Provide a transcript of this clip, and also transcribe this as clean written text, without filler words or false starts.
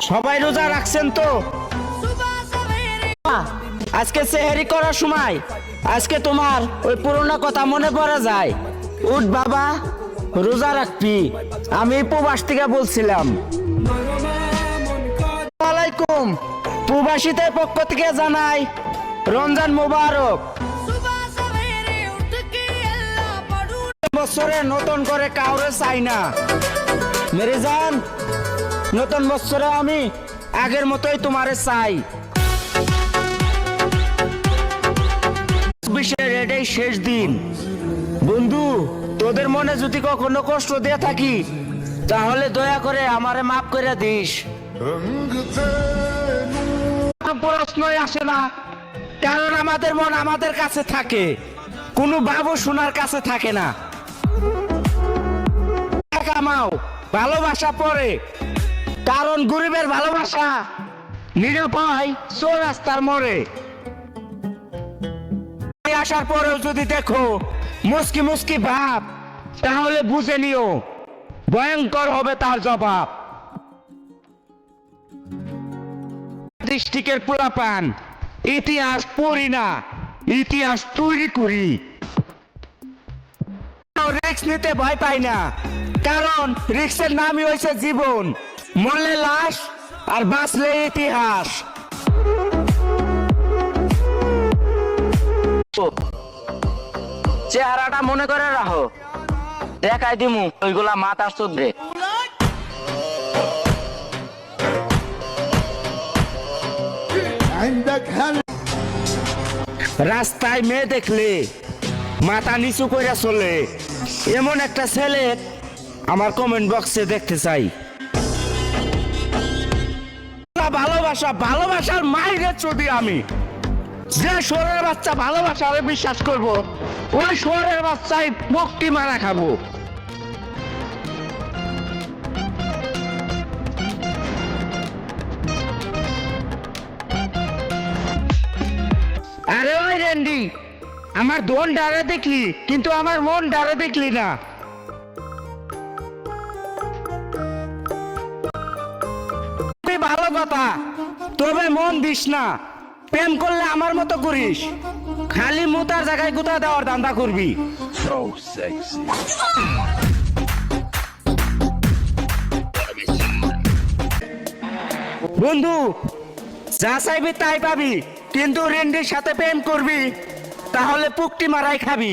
সবাই রোজা রাখছেন তো? আজকে সেহরি করার সময় আজকে তোমার ওই পুরোনো কথা মনে পড়ে যায়। উঠ বাবা, রোজা রাখবি। আমি প্রবাস থেকে বলছিলাম। ওয়ালাইকুম। প্রবাসীদের পক্ষ থেকে জানাই রমজান মোবারক। বছরে নতুন করে কাউরে চাই না মেরে জান। নতুন বছরে আমি আগের মতোই তোমারে চাই। এটাই শেষ দিন। বন্ধু, তোদের মনে যদি কখনো কষ্ট দিয়ে থাকি তাহলে দয়া করে আমারে মাফ করে দিস। প্রশ্নই আসে না, কারণ আমাদের মন আমাদের কাছে থাকে, কোনো বাবু সোনার কাছে থাকে না। কামাও, ভালোবাসা পরে, কারণ গরিবের ভালোবাসা নিরুপায় চোর রাস্তার মোড়ে। আসার পরেও যদি দেখো মুস্কি মুস্কি ভাব, তাহলে বুঝে নিও ভয়ঙ্কর হবে তার জবাব। ডিস্ট্রিক্টের পোলাপান, ইতিহাস পড়ি না, ইতিহাস তৈরি করি। রিস্ক নিতে ভয় পাই না, কারণ রিস্কের নামই হয়েছে জীবন। মরলে লাশ আর বাঁচলে ইতিহাস। চেহারাটা মনে করে রাখো, দেখাই দিমু ওইগুলা মাথা চোদ্রে। রাস্তায় মেয়ে দেখলে মাথা নিচু করে চলে, এমন একটা ছেলে আমার কমেন্ট বক্সে দেখতে চাই। ভালোবাসা, ভালোবাসার মাইরে চুদি আমি। যে শহরের বাচ্চা ভালোবাসা বিশ্বাস করব, ওই শহরের বাচ্চাই মুক্তি মারা খাবো। আরে ওই রেন্ডি, আমার দোন ডারে দেখলি কিন্তু আমার মন ডারে দেখলি না। ভালো কথা, তবে মন দিস না। প্রেম করলে আমার মতো করিস, খালি মুতার জায়গায় গুতা দেওয়ার ধান্দা করবি। বন্ধু, যা চাইবি তাই পাবি, কিন্তু রেন্ডির সাথে প্রেম করবি তাহলে পুকটি মারাই খাবি।